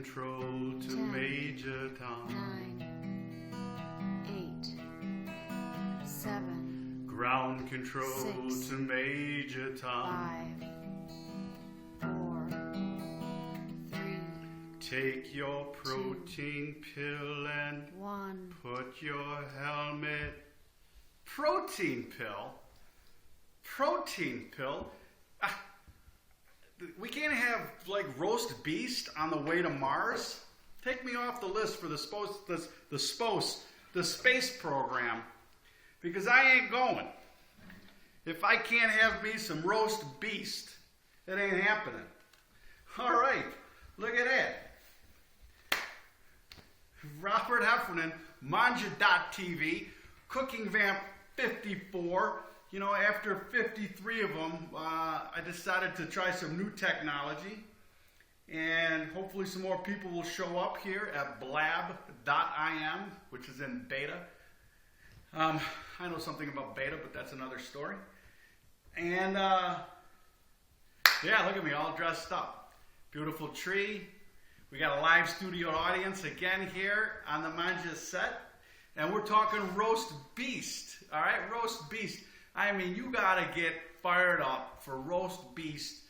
control to 10, Major Tom. 9, 8, 7, Ground control 6, to Major Tom. 5, 4, 3, Take your protein pill and 1. put your helmet. Protein pill? Protein pill? We can't have like roast beast on the way to Mars? Take me off the list for the space program, because I ain't going. If I can't have me some roast beast, it ain't happening. All right, look at that. Robert Heffernan, Mangia.tv, Cooking Vamp 54. You know, after 53 of them, I decided to try some new technology, and hopefully some more people will show up here at blab.im, which is in beta. I know something about beta, but that's another story. And yeah, look at me, all dressed up. Beautiful tree. We got a live studio audience again here on the Mangia set, and we're talking roast beast. All right, roast beast. I mean, you gotta get fired up for roast beast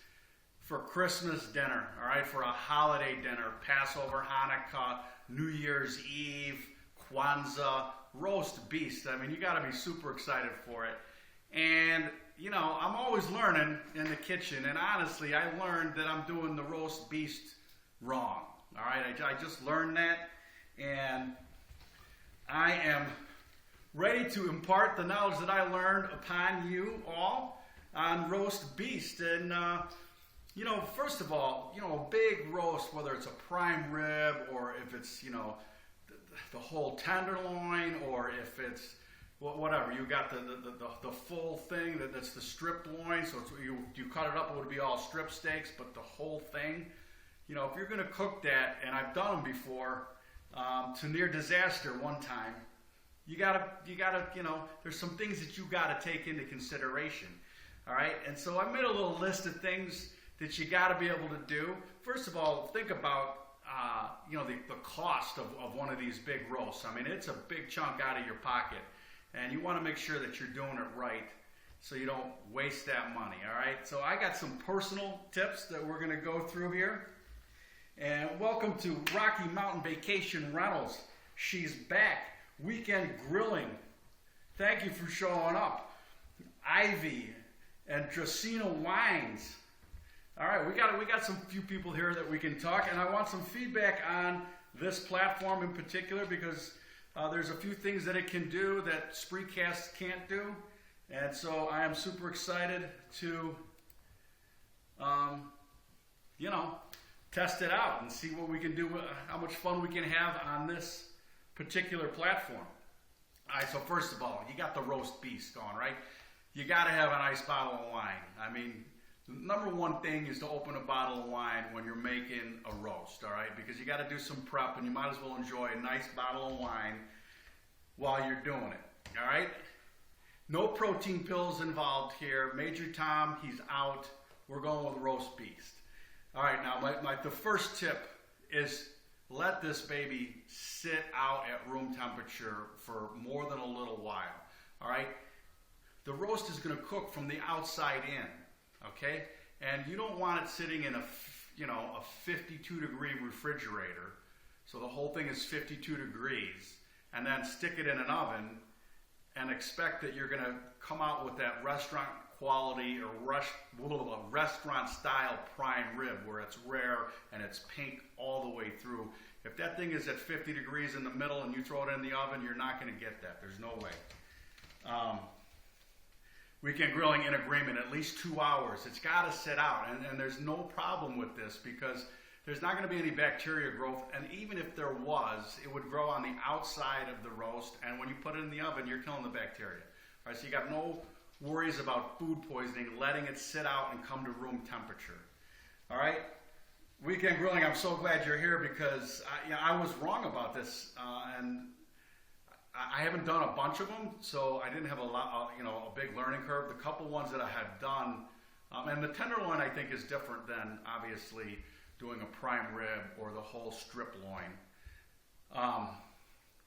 for Christmas dinner, all right, for a holiday dinner, Passover, Hanukkah, New Year's Eve, Kwanzaa, roast beast. I mean, you gotta be super excited for it. And, you know, I'm always learning in the kitchen, and honestly, I learned that I'm doing the roast beast wrong, all right? I just learned that, and I am ready to impart the knowledge that I learned upon you all on roast beast. And, you know, first of all, you know, a big roast, whether it's a prime rib or if it's, you know, the whole tenderloin, or if it's whatever, you got the full thing, that's the strip loin, so it's, you cut it up, it would be all strip steaks, but the whole thing, you know, if you're going to cook that, and I've done them before, to near disaster one time, you gotta, you know, there's some things that you gotta take into consideration, all right? And so I made a little list of things that you gotta be able to do. First of all, think about, you know, the cost of one of these big roasts. I mean, it's a big chunk out of your pocket, and you wanna make sure that you're doing it right so you don't waste that money, all right? So I got some personal tips that we're gonna go through here. And welcome to Rocky Mountain Vacation Rentals. She's back. Weekend grilling. Thank you for showing up. Ivy and Dracena Wines. All right, we got some few people here that we can talk, and I want some feedback on this platform in particular, because there's a few things that it can do that Spreecast can't do, and so I am super excited to, you know, test it out and see what we can do, how much fun we can have on this particular platform. All right, so first of all, you got the roast beast going, right? You got to have a nice bottle of wine. I mean, the number one thing is to open a bottle of wine when you're making a roast, all right? Because you got to do some prep, and you might as well enjoy a nice bottle of wine while you're doing it, all right? No protein pills involved here. Major Tom, he's out. We're going with roast beast. All right, now the first tip is let this baby sit out at room temperature for more than a little while, all right? The roast is going to cook from the outside in, okay? And you don't want it sitting in a 52-degree refrigerator, so the whole thing is 52 degrees, and then stick it in an oven and expect that you're going to come out with that restaurant quality or restaurant style prime rib where it's rare and it's pink all the way through. If that thing is at 50 degrees in the middle and you throw it in the oven, you're not going to get that. There's no way. Weekend grilling in agreement, at least 2 hours. It's got to sit out, and there's no problem with this because there's not going to be any bacteria growth, and even if there was, it would grow on the outside of the roast, and when you put it in the oven, you're killing the bacteria. All right, so you got no worries about food poisoning, letting it sit out and come to room temperature. All right, weekend grilling, I'm so glad you're here because I was wrong about this, and I haven't done a bunch of them, so I didn't have a big learning curve. The couple ones that I had done, and the tenderloin I think is different than obviously doing a prime rib or the whole strip loin.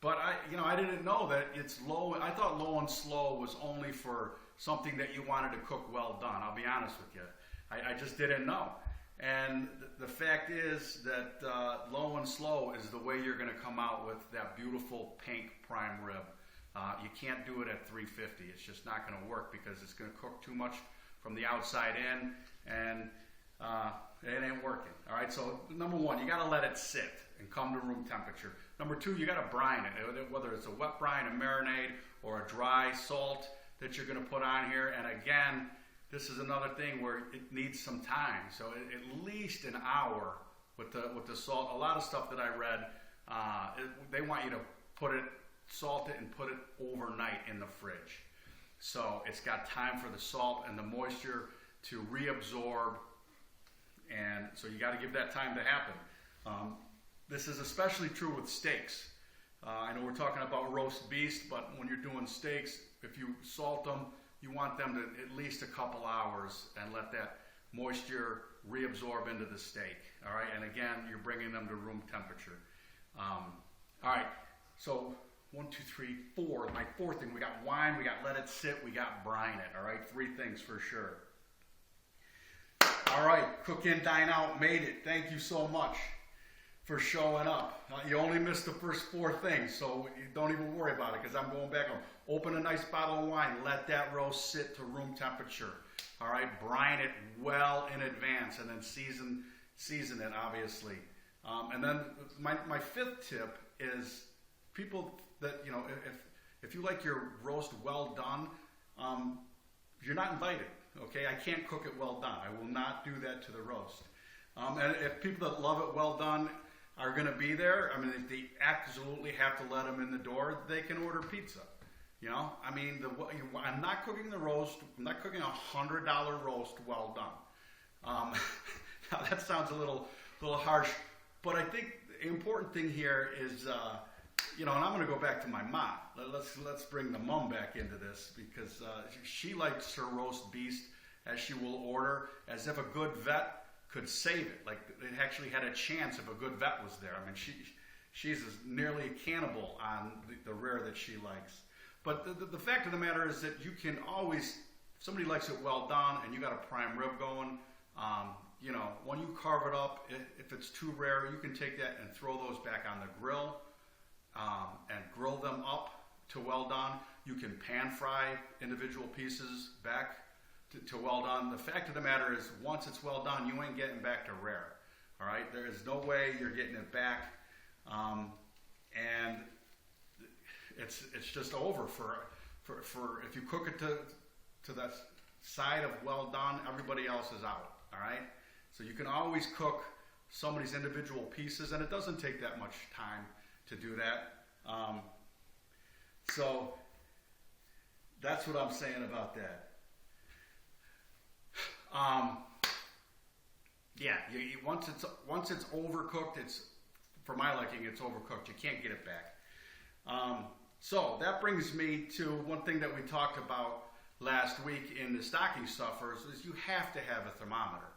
But I didn't know that it's low. I thought low and slow was only for something that you wanted to cook well done. I'll be honest with you. I just didn't know. And the fact is that low and slow is the way you're going to come out with that beautiful pink prime rib. You can't do it at 350. It's just not going to work because it's going to cook too much from the outside in, and it ain't working. All right, so number one, you got to let it sit and come to room temperature. Number two, you got to brine it, whether it's a wet brine, a marinade, or a dry salt that you're going to put on here. And again, this is another thing where it needs some time. So at least an hour with the salt. A lot of stuff that I read, they want you to salt it and put it overnight in the fridge. So it's got time for the salt and the moisture to reabsorb, and so you got to give that time to happen. This is especially true with steaks. I know we're talking about roast beast, but when you're doing steaks, if you salt them, you want them to at least a couple hours and let that moisture reabsorb into the steak. All right, and again, you're bringing them to room temperature. All right, so 1, 2, 3, 4. My fourth thing, we got wine, we got let it sit, we got brine it. All right, 3 things for sure. All right, Cook In, Dine Out made it. Thank you so much for showing up. You only missed the first 4 things, so don't even worry about it because I'm going back on. Open a nice bottle of wine, let that roast sit to room temperature. All right, brine it well in advance, and then season it, obviously. And then my 5th tip is people that, if you like your roast well done, you're not invited. Okay, I can't cook it well done. I will not do that to the roast. And if people that love it well done are going to be there, I mean, if they absolutely have to let them in the door, they can order pizza. I'm not cooking the roast. I'm not cooking $100 roast well done. Now that sounds a little harsh, but I think the important thing here is, and I'm going to go back to my mom. Let's bring the mom back into this because she likes her roast beast as she will order, as if a good vet could save it. Like it actually had a chance if a good vet was there. I mean, she's nearly a cannibal on the rare that she likes. But the fact of the matter is that you can always, if somebody likes it well done and you got a prime rib going, when you carve it up, if it's too rare, you can take that and throw those back on the grill and grill them up to well done. You can pan fry individual pieces back to well done. The fact of the matter is, once it's well done, you ain't getting back to rare. All right, there is no way you're getting it back, and it's just over for if you cook it to that side of well done, everybody else is out. All right, so you can always cook somebody's individual pieces, and it doesn't take that much time to do that. So that's what I'm saying about that. Once it's overcooked, for my liking, it's overcooked. You can't get it back. So that brings me to one thing that we talked about last week in the stocking stuffers is you have to have a thermometer.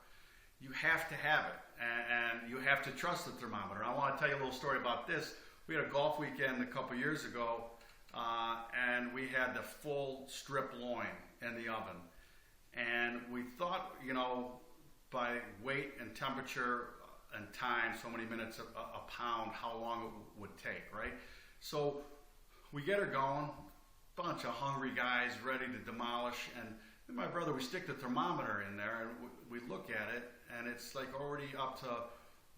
You have to have it, and you have to trust the thermometer. I want to tell you a little story about this. We had a golf weekend a couple years ago, and we had the full strip loin in the oven. And we thought, by weight and temperature and time, so many minutes a pound, how long it would take, right? So we get her going, bunch of hungry guys ready to demolish, and my brother, we stick the thermometer in there, and we look at it, and it's like already up to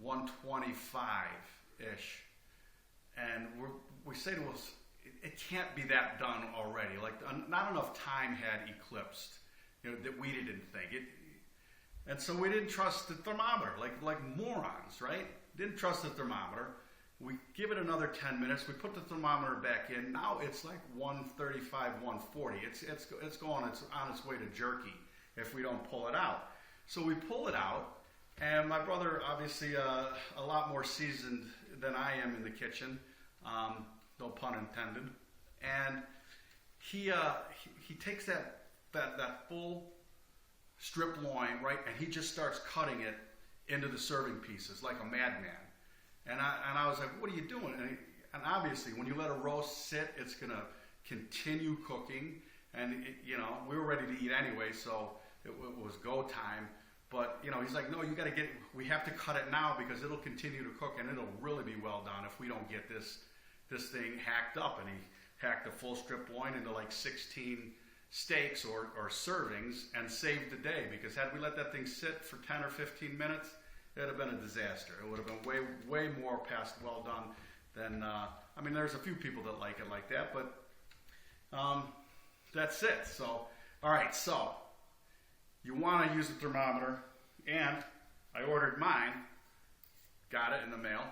125-ish. And we say to us, it can't be that done already. Like, not enough time had eclipsed, that we didn't think it. And so we didn't trust the thermometer, like morons, right? Didn't trust the thermometer. We give it another 10 minutes. We put the thermometer back in. Now it's like 135, 140. It's going. It's on its way to jerky if we don't pull it out. So we pull it out, and my brother, obviously a lot more seasoned than I am in the kitchen, no pun intended. And he takes that full strip loin, right, and he just starts cutting it into the serving pieces like a madman. And I was like, what are you doing? And obviously, when you let a roast sit, it's going to continue cooking. And, we were ready to eat anyway, so it was go time. But, he's like, no, we have to cut it now because it'll continue to cook and it'll really be well done if we don't get this thing hacked up. And he hacked the full strip loin into like 16 steaks or servings and saved the day, because had we let that thing sit for 10 or 15 minutes, it would have been a disaster. It would have been way more past well done than, there's a few people that like it like that, but that's it. So, all right, so you want to use a thermometer, and I ordered mine, got it in the mail.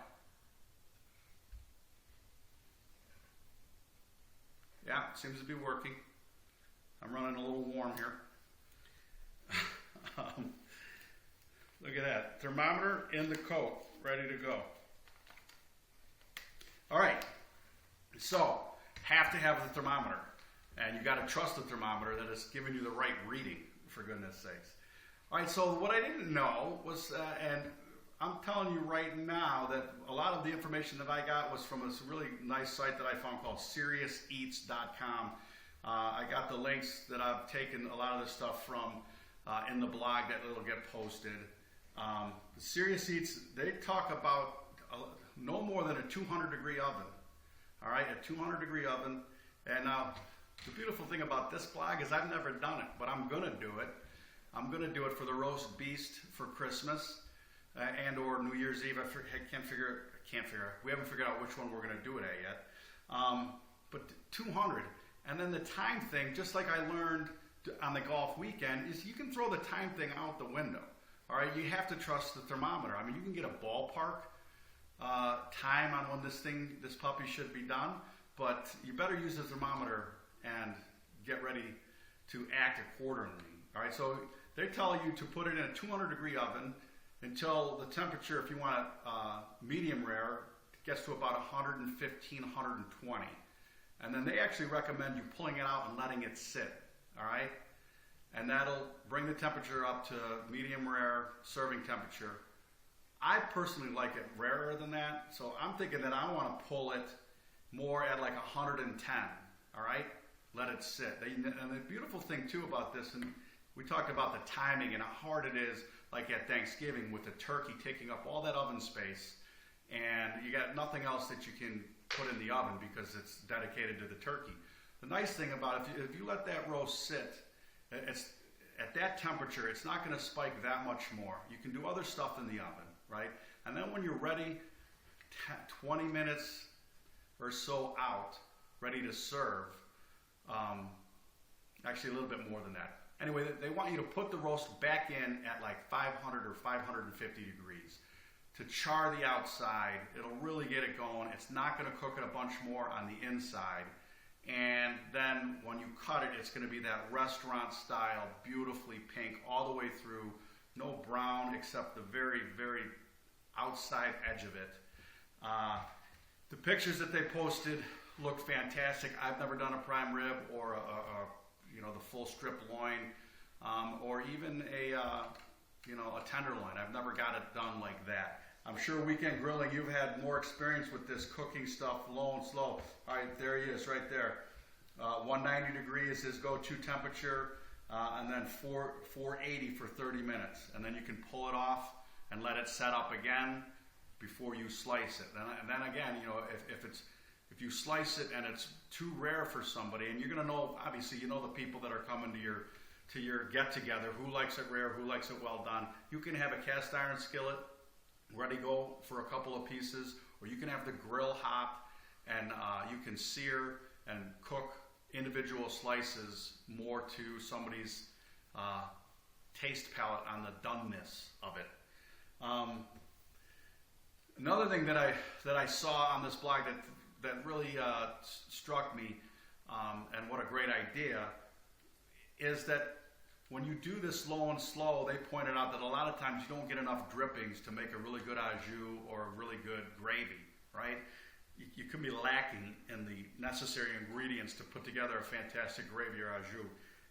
Yeah, seems to be working. I'm running a little warm here. Look at that. Thermometer in the coat, ready to go. All right. So, have to have the thermometer. And you got to trust the thermometer that it's giving you the right reading, for goodness sakes. All right, so what I didn't know was, and I'm telling you right now that a lot of the information that I got was from this really nice site that I found called SeriousEats.com. I got the links that I've taken a lot of this stuff from in the blog that it'll get posted. Serious Eats, they talk about no more than a 200-degree oven. All right, a 200-degree oven. And now, the beautiful thing about this blog is I've never done it, but I'm going to do it. I'm going to do it for the roast beast for Christmas and or New Year's Eve. I can't figure. We haven't figured out which one we're going to do it at yet. But 200. And then the time thing, just like I learned on the golf weekend, is you can throw the time thing out the window. All right, you have to trust the thermometer. You can get a ballpark time on when this puppy should be done, but you better use the thermometer and get ready to act accordingly. All right, so they tell you to put it in a 200-degree oven until the temperature, if you want it medium rare, gets to about 115, 120. And then they actually recommend you pulling it out and letting it sit, all right? And that'll bring the temperature up to medium rare serving temperature. I personally like it rarer than that, so I'm thinking that I want to pull it more at like 110, all right? Let it sit. And the beautiful thing too about this, and we talked about the timing and how hard it is, like at Thanksgiving with the turkey taking up all that oven space, and you got nothing else that you can put in the oven because it's dedicated to the turkey. The nice thing about it, if you let that roast sit, it's at that temperature, it's not going to spike that much more. You can do other stuff in the oven, right? And then when you're ready, 20 minutes or so out, ready to serve, actually a little bit more than that. Anyway, they want you to put the roast back in at like 500 or 550 degrees to char the outside. It'll really get it going. It's not going to cook it a bunch more on the inside. And then when you cut it, it's going to be that restaurant style, beautifully pink all the way through. No brown except the very, very outside edge of it. The pictures that they posted look fantastic. I've never done a prime rib or the full strip loin, or even a tenderloin. I've never got it done like that. I'm sure Weekend Grilling, you've had more experience with this cooking stuff low and slow. All right, there he is right there. 190 degrees is his go-to temperature, and then 480 for 30 minutes. And then you can pull it off and let it set up again before you slice it. And then again, if you slice it and it's too rare for somebody, and you're going to know, obviously, the people that are coming to your get-together, who likes it rare, who likes it well done. You can have a cast iron skillet ready to go for a couple of pieces, or you can have the grill hop, and you can sear and cook individual slices more to somebody's taste palette on the doneness of it. Another thing that I saw on this blog that really struck me, and what a great idea, is that when you do this low and slow, they pointed out that a lot of times you don't get enough drippings to make a really good au jus or a really good gravy, right? You can be lacking in the necessary ingredients to put together a fantastic gravy or au jus.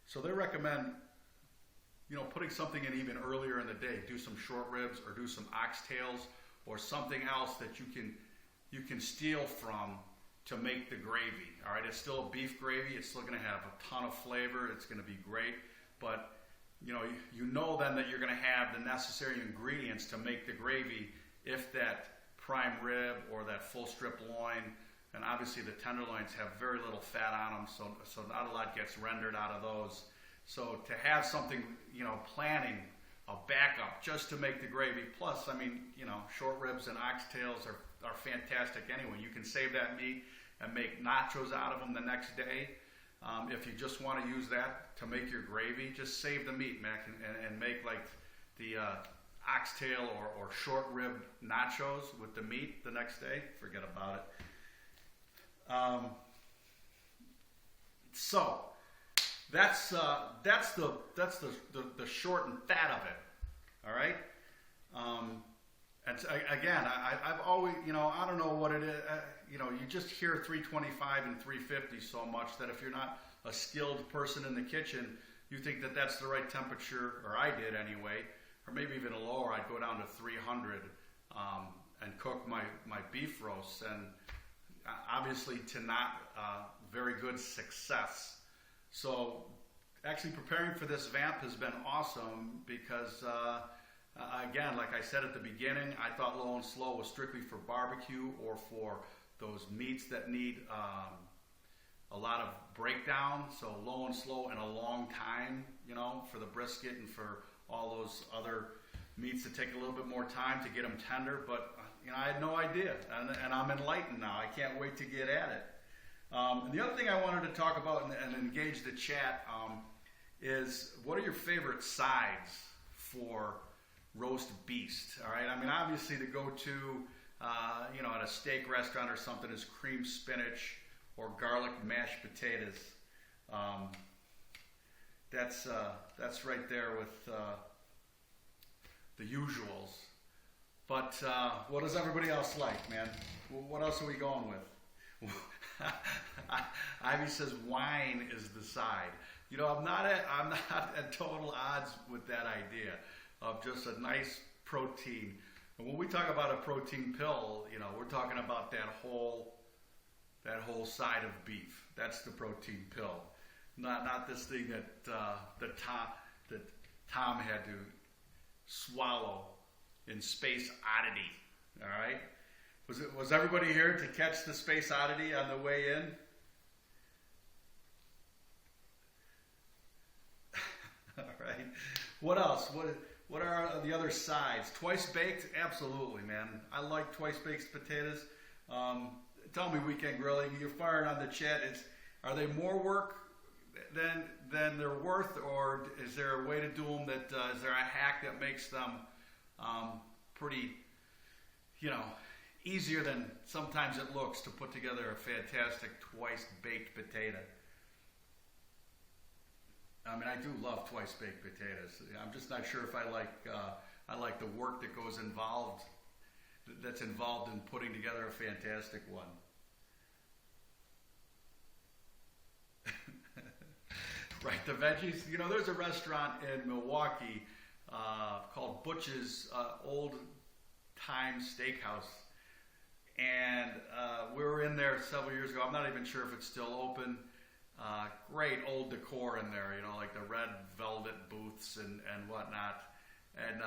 So they recommend putting something in even earlier in the day. Do some short ribs or do some oxtails or something else that you can steal from to make the gravy. All right, it's still a beef gravy. It's still going to have a ton of flavor. It's going to be great, but you know then that you're going to have the necessary ingredients to make the gravy if that prime rib or that full strip loin, and obviously the tenderloins have very little fat on them, so not a lot gets rendered out of those. So to have something, planning a backup just to make the gravy, plus, short ribs and oxtails are fantastic anyway. You can save that meat and make nachos out of them the next day. If you just want to use that to make your gravy, just save the meat, man, and make like the oxtail or short rib nachos with the meat the next day. Forget about it. So that's the short and fat of it. All right. And again, I've always, I don't know what it is. You just hear 325 and 350 so much that if you're not a skilled person in the kitchen, you think that that's the right temperature, or I did anyway, or maybe even lower. I'd go down to 300 and cook my beef roasts, and obviously to not very good success. So actually preparing for this Vamp has been awesome because again, like I said at the beginning, I thought low and slow was strictly for barbecue or for those meats that need a lot of breakdown. So low and slow and a long time, for the brisket and for all those other meats that take a little bit more time to get them tender. But I had no idea, and I'm enlightened now. I can't wait to get at it. And the other thing I wanted to talk about and engage the chat is, what are your favorite sides for roast beast? All right. Obviously the go-to, at a steak restaurant or something is cream spinach or garlic mashed potatoes. That's right there with the usuals. But what does everybody else like, man? What else are we going with? Ivy says wine is the side. I'm not at total odds with that idea of just a nice protein. And when we talk about a protein pill, we're talking about that whole side of beef. That's the protein pill, not this thing that Tom had to swallow in Space Oddity. All right, was everybody here to catch the Space Oddity on the way in? All right. What else? What are the other sides? Twice baked? Absolutely, man. I like twice baked potatoes. Tell me, Weekend Grilling, you're firing on the chat. Are they more work than they're worth, or is there a way to do them that, is there a hack that makes them pretty, easier than sometimes it looks to put together a fantastic twice baked potato? I do love twice baked potatoes. I'm just not sure if I like the work that goes that's involved in putting together a fantastic one. Right, the veggies. There's a restaurant in Milwaukee called Butch's Old Time Steakhouse, and we were in there several years ago. I'm not even sure if it's still open. Great old decor in there, like the red velvet booths and whatnot. And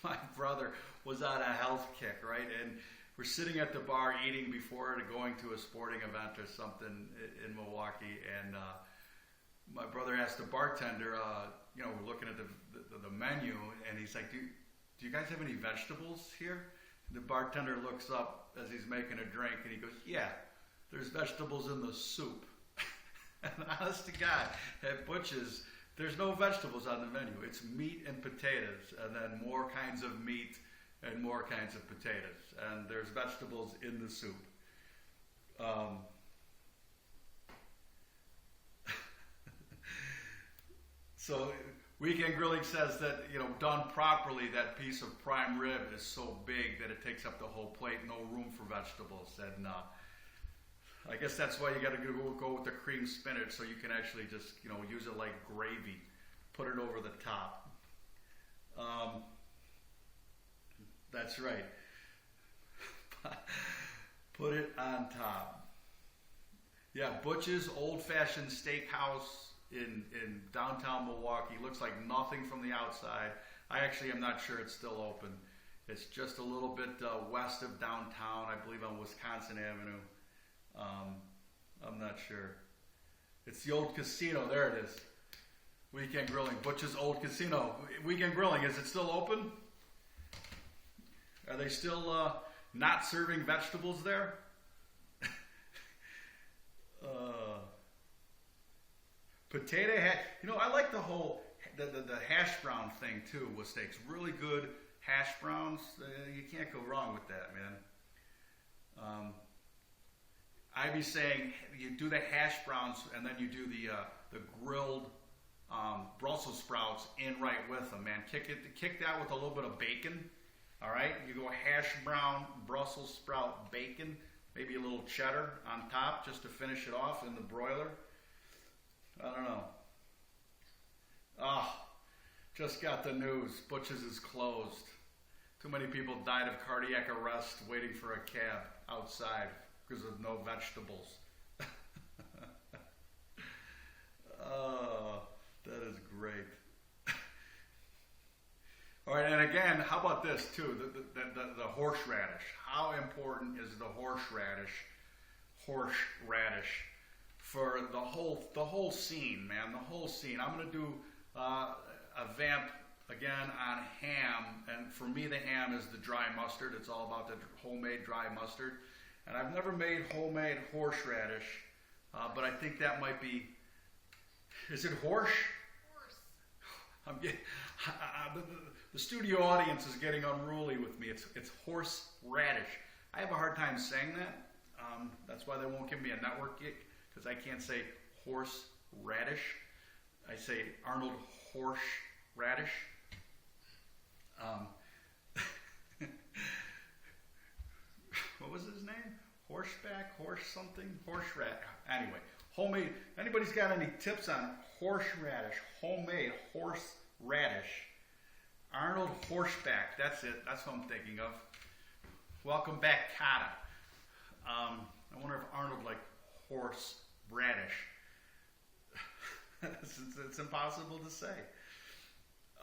my brother was on a health kick, right? And we're sitting at the bar eating before going to a sporting event or something in Milwaukee. And my brother asked the bartender, we're looking at the menu, and he's like, do you guys have any vegetables here? And the bartender looks up as he's making a drink, and he goes, yeah, there's vegetables in the soup. And honest to God, at Butch's, there's no vegetables on the menu. It's meat and potatoes, and then more kinds of meat and more kinds of potatoes. And there's vegetables in the soup. So Weekend Grilling says that, done properly, that piece of prime rib is so big that it takes up the whole plate, no room for vegetables. And I guess that's why you got to go with the cream spinach, so you can actually just, use it like gravy put it over the top. That's right. Put it on top. Yeah, Butch's Old Fashioned Steakhouse in downtown Milwaukee. Looks like nothing from the outside. I actually am not sure it's still open. It's just a little bit west of downtown, I believe on Wisconsin Avenue. I'm not sure. It's the old casino. There it is. Weekend Grilling. Butch's Old Casino. Weekend Grilling. Is it still open? Are they still not serving vegetables there? Potato hash. You know, I like the whole the hash brown thing too with steaks. Really good hash browns. You can't go wrong with that, man. I'd be saying you do the hash browns and then you do the grilled Brussels sprouts in right with them, man. Kick that with a little bit of bacon. All right, you go hash brown, Brussels sprout, bacon, maybe a little cheddar on top just to finish it off in the broiler. I don't know. Just got the news. Butch's is closed. Too many people died of cardiac arrest waiting for a cab outside because of no vegetables. Oh, that is great. All right, and again, how about this too? The horseradish. How important is the horseradish for the whole scene, man? The whole scene. I'm gonna do a vamp again on ham, and for me, the ham is the dry mustard. It's all about the homemade dry mustard, and I've never made homemade horseradish, but I think that might be. Is it horse? I'm getting. The studio audience is getting unruly with me. It's horseradish. I have a hard time saying that. That's why they won't give me a network gig, because I can't say horseradish. I say Arnold Horseradish. What was his name? Horseback, horse something, horseradish. Anyway, homemade. Anybody's got any tips on horseradish? Homemade horseradish. Arnold Horseback. That's it. That's what I'm thinking of. Welcome back, Kata. I wonder if Arnold liked horseradish. It's impossible to say.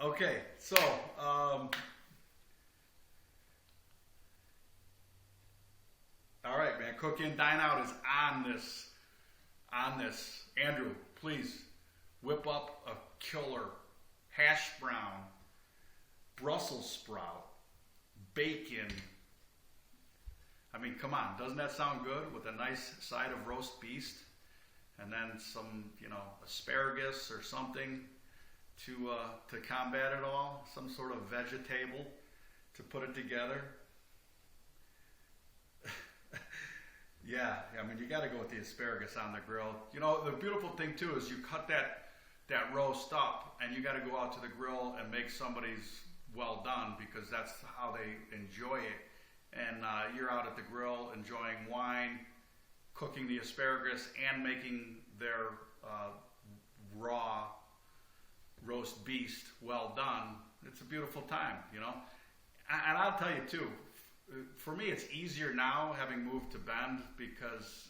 Okay, so all right, man. Cook In, Dine Out is on this. Andrew, please whip up a killer hash brown, Brussels sprout, bacon. I mean, come on, doesn't that sound good with a nice side of roast beast? And then some, asparagus or something to combat it all, some sort of vegetable to put it together. Yeah, I mean, you got to go with the asparagus on the grill. The beautiful thing too is you cut that roast up, and you got to go out to the grill and make somebody's well done, because that's how they enjoy it. And you're out at the grill enjoying wine, cooking the asparagus, and making their raw roast beast well done. It's a beautiful time, And I'll tell you too, for me it's easier now having moved to Bend, because,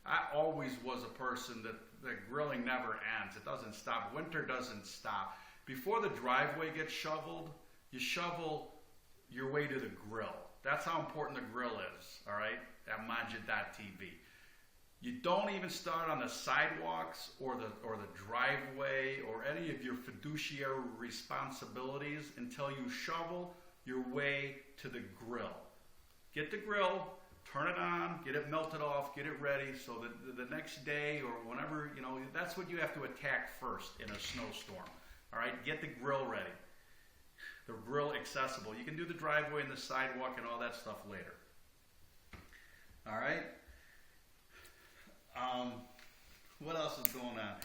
I always was a person that grilling never ends. It doesn't stop. Winter doesn't stop. Before the driveway gets shoveled, you shovel your way to the grill. That's how important the grill is, all right, at Mangia.tv. You don't even start on the sidewalks or the driveway or any of your fiduciary responsibilities until you shovel your way to the grill. Get the grill, turn it on, get it melted off, get it ready, so that the next day or whenever, that's what you have to attack first in a snowstorm. All right, get the grill ready. The grill accessible. You can do the driveway and the sidewalk and all that stuff later. All right. What else is going on?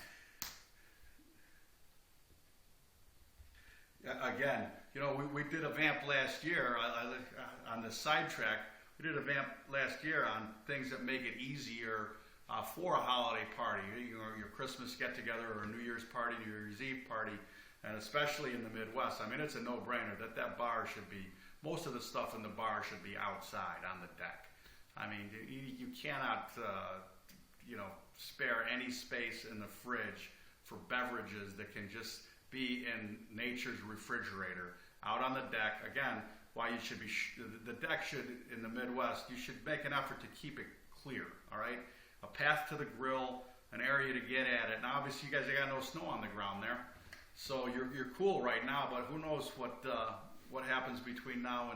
Again, we did a vamp last year on the sidetrack. We did a vamp last year on things that make it easier for a holiday party, your Christmas get-together or a New Year's party, New Year's Eve party, and especially in the Midwest. I mean, it's a no-brainer that bar should be, most of the stuff in the bar should be outside on the deck. I mean, you cannot, spare any space in the fridge for beverages that can just be in nature's refrigerator out on the deck. Again, why you should be, the deck should, in the Midwest, you should make an effort to keep it clear, all right? A path to the grill, an area to get at it. Now, obviously, you guys got no snow on the ground there, so you're cool right now. But who knows what happens between now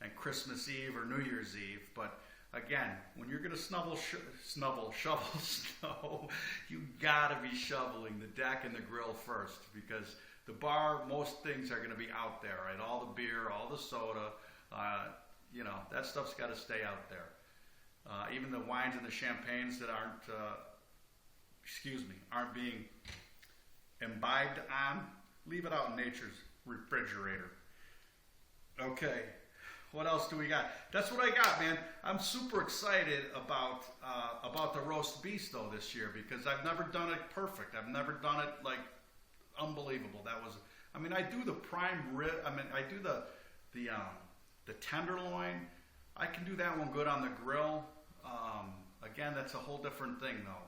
and Christmas Eve or New Year's Eve? But again, when you're gonna shovel snow, you gotta be shoveling the deck and the grill first, because the bar, most things are gonna be out there, right? All the beer, all the soda, that stuff's got to stay out there. Even the wines and the champagnes that aren't being imbibed on, leave it out in nature's refrigerator. Okay, what else do we got? That's what I got, man. I'm super excited about the roast beef though this year, because I've never done it perfect. I've never done it like unbelievable. I do the prime rib. I do the tenderloin. I can do that one good on the grill. Again, that's a whole different thing though.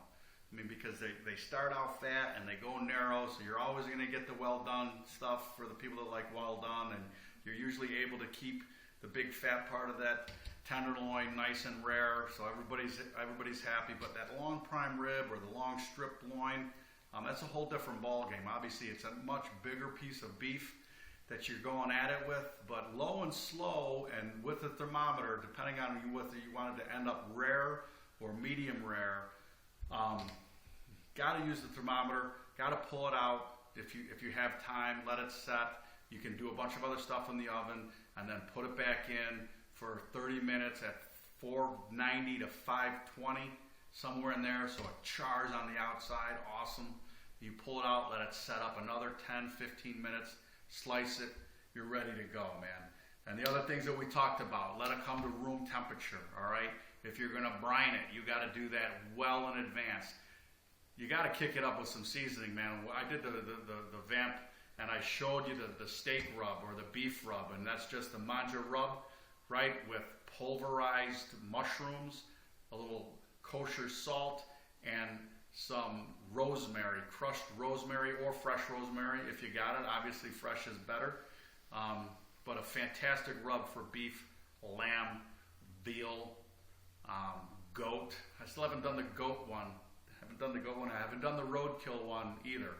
Because they start out fat and they go narrow, so you're always going to get the well done stuff for the people that like well done, and you're usually able to keep the big fat part of that tenderloin nice and rare, so everybody's happy. But that long prime rib or the long strip loin, that's a whole different ball game. Obviously, it's a much bigger piece of beef that you're going at it with, but low and slow and with the thermometer, depending on whether you want it to end up rare or medium rare. Got to use the thermometer. Got to pull it out if you have time. Let it set. You can do a bunch of other stuff in the oven and then put it back in for 30 minutes at 490 to 520, somewhere in there, so it chars on the outside. Awesome. You pull it out, let it set up another 10, 15 minutes, slice it, you're ready to go, man. And the other things that we talked about, let it come to room temperature, all right? If you're going to brine it, you got to do that well in advance. You got to kick it up with some seasoning, man. I did the Vamp, and I showed you the steak rub or the beef rub, and that's just the Mangia rub, right, with pulverized mushrooms, a little kosher salt, and some rosemary, crushed rosemary or fresh rosemary if you got it. Obviously, fresh is better, but a fantastic rub for beef, lamb, veal, goat. I still haven't done the goat one. I haven't done the roadkill one either,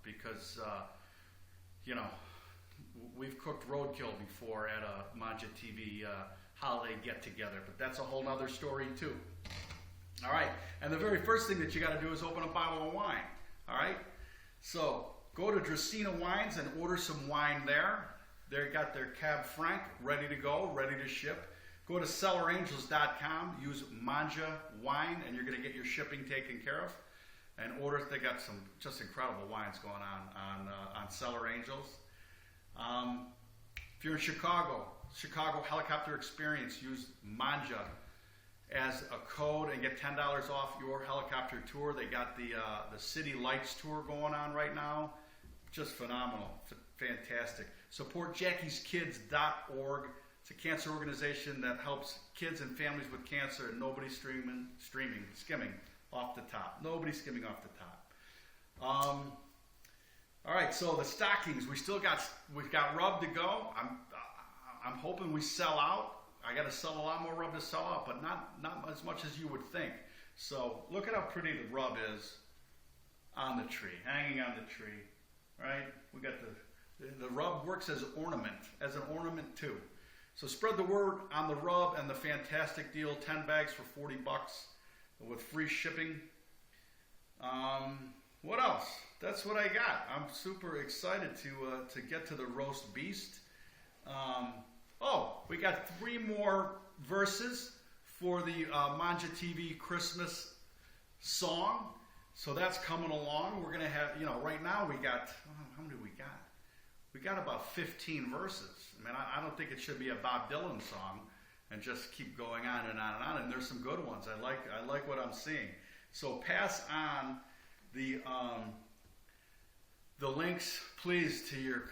because we've cooked roadkill before at a Mangia TV holiday get-together, but that's a whole other story too. All right, and the very first thing that you got to do is open a bottle of wine. All right, so go to Dracaena Wines and order some wine there. They got their Cab Franc ready to go, ready to ship. Go to CellarAngels.com, use Mangia Wine, and you're going to get your shipping taken care of. And order. They got some just incredible wines going on Cellar Angels. If you're in Chicago Helicopter Experience, use Mangia as a code and get $10 off your helicopter tour. They got the City Lights tour going on right now. Just phenomenal, fantastic. Support Jackie'sKids.org. It's a cancer organization that helps kids and families with cancer, and nobody's skimming off the top. Nobody's skimming off the top. All right, so the stockings, we've got rub to go. I'm hoping we sell out. I got to sell a lot more rub to sell out, but not as much as you would think. So look at how pretty the rub is on the tree, hanging on the tree, right? We got the rub works as an ornament too. So spread the word on the rub and the fantastic deal, 10 bags for $40 with free shipping. What else? That's what I got. I'm super excited to get to the roast beast. We got 3 more verses for the Mangia TV Christmas song. So that's coming along. We're going to have, right now we got, how many we got? We got about 15 verses. I don't think it should be a Bob Dylan song. and just keep going on and on and on. And there's some good ones. I like what I'm seeing. So pass on the links, please, to your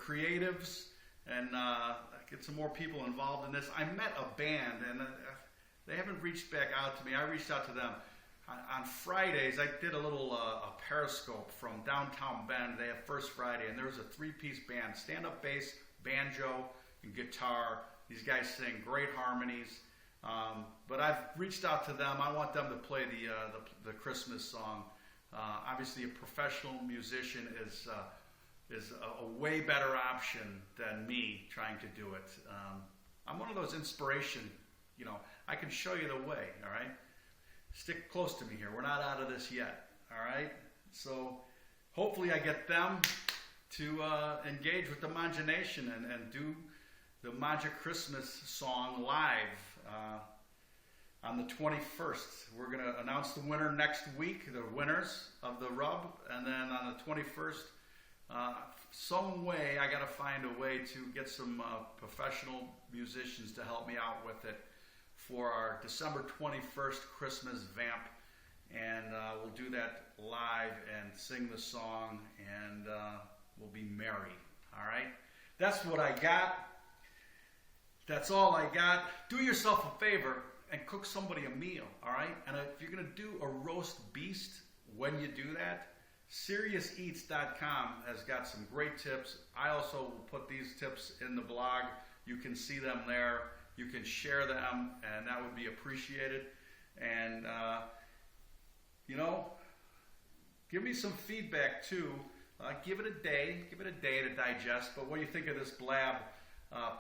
creatives, and get some more people involved in this. I met a band, and they haven't reached back out to me. I reached out to them. On Fridays, I did a little a Periscope from downtown Bend. They have First Friday, and there was a three-piece band, stand-up bass, banjo, and guitar. These guys sing great harmonies. But I've reached out to them. I want them to play the Christmas song. Obviously, a professional musician is a way better option than me trying to do it. I'm one of those inspiration, I can show you the way, all right? Stick close to me here. We're not out of this yet, all right? So hopefully I get them to engage with the Mangia Nation and do the Mangia Christmas song live on the 21st. We're going to announce the winner next week, the winners of the rub, and then on the 21st, some way I got to find a way to get some professional musicians to help me out with it for our December 21st Christmas Vamp, and we'll do that live and sing the song, and we'll be merry. All right, that's what I got. That's all I got. Do yourself a favor and cook somebody a meal. All right, and if you're gonna do a roast beast when you do that, SeriousEats.com has got some great tips. I also will put these tips in the blog. You can see them there. You can share them, and that would be appreciated. And, give me some feedback too. Give it a day to digest. But what do you think of this Blab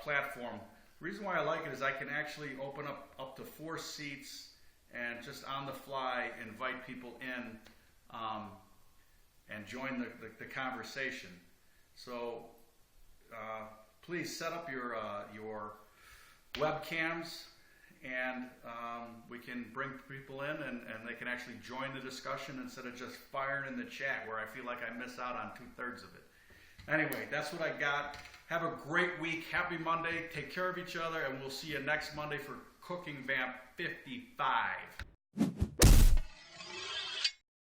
platform? The reason why I like it is I can actually open up to 4 seats and just on the fly invite people in and join the conversation. So please set up your webcams, and we can bring people in and they can actually join the discussion instead of just firing in the chat where I feel like I miss out on 2/3 of it. Anyway, that's what I got. Have a great week. Happy Monday. Take care of each other, and we'll see you next Monday for Cooking Vamp 55.